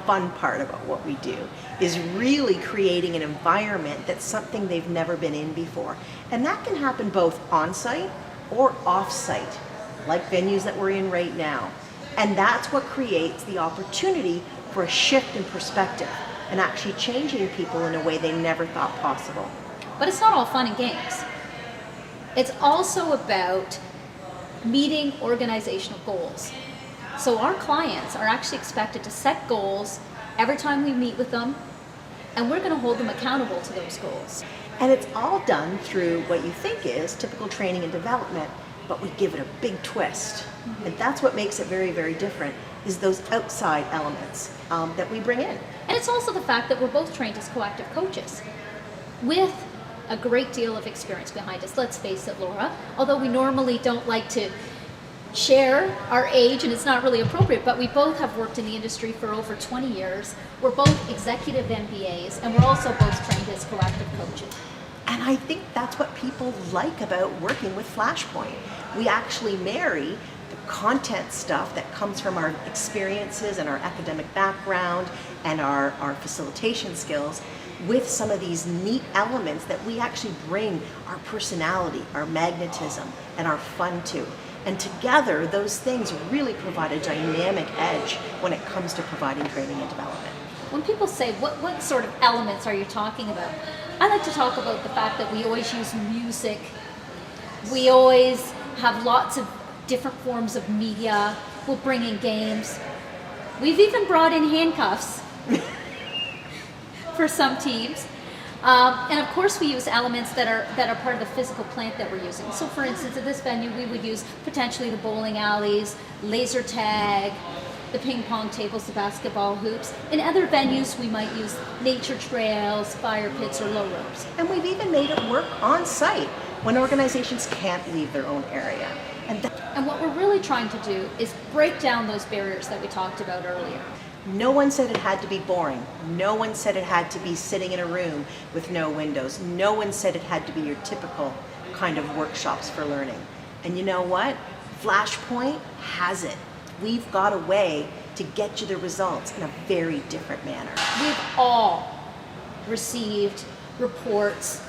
fun part about what we do, is really creating an environment that's something they've never been in before. And that can happen both on-site or off-site, like venues that we're in right now. And that's what creates the opportunity for a shift in perspective and actually changing people in a way they never thought possible. But it's not all fun and games. It's also about meeting organizational goals. So our clients are actually expected to set goals every time we meet with them, and we're going to hold them accountable to those goals. And it's all done through what you think is typical training and development, but we give it a big twist. Mm-hmm. And that's what makes it very, very different, is those outside elements that we bring in. And it's also the fact that we're both trained as coactive coaches with a great deal of experience behind us. Let's face it, Laura, although we normally don't like to share our age, and it's not really appropriate, but we both have worked in the industry for over 20 years. We're both executive MBAs, and we're also both trained as coactive coaches. And I think that's what people like about working with Flashpoint. We actually marry the content stuff that comes from our experiences and our academic background and our facilitation skills with some of these neat elements that we actually bring our personality, our magnetism, and our fun to. And together, those things really provide a dynamic edge when it comes to providing training and development. When people say, what sort of elements are you talking about? I like to talk about the fact that we always use music. We always have lots of different forms of media. We'll bring in games. We've even brought in handcuffs for some teams. And of course we use elements that are part of the physical plant that we're using. So for instance, at this venue we would use potentially the bowling alleys, laser tag, the ping pong tables, the basketball hoops. In other venues we might use nature trails, fire pits, or low ropes. And we've even made it work on site when organizations can't leave their own area. And what we're really trying to do is break down those barriers that we talked about earlier. No one said it had to be boring. No one said it had to be sitting in a room with no windows. No one said it had to be your typical kind of workshops for learning. And you know what? Flashpoint has it. We've got a way to get you the results in a very different manner. We've all received reports,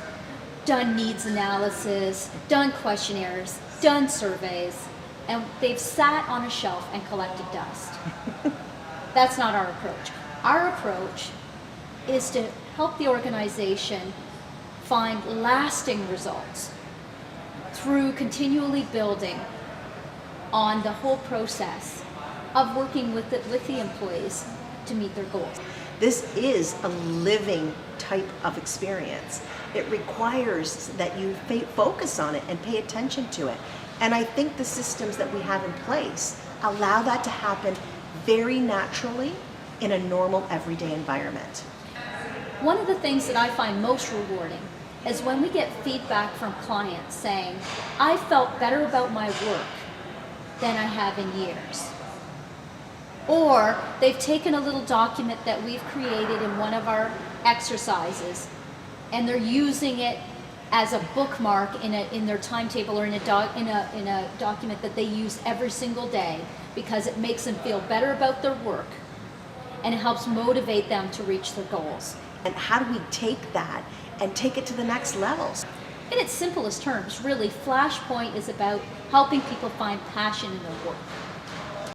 done needs analysis, done questionnaires, done surveys, and they've sat on a shelf and collected dust. That's not our approach. Our approach is to help the organization find lasting results through continually building on the whole process of working with the employees to meet their goals. This is a living type of experience. It requires that you focus on it and pay attention to it. And I think the systems that we have in place allow that to happen very naturally in a normal everyday environment. One of the things that I find most rewarding is when we get feedback from clients saying, I felt better about my work than I have in years. Or they've taken a little document that we've created in one of our exercises and they're using it as a bookmark in their timetable or in a document that they use every single day because it makes them feel better about their work and it helps motivate them to reach their goals. And how do we take that and take it to the next levels? In its simplest terms, really, Flashpoint is about helping people find passion in their work.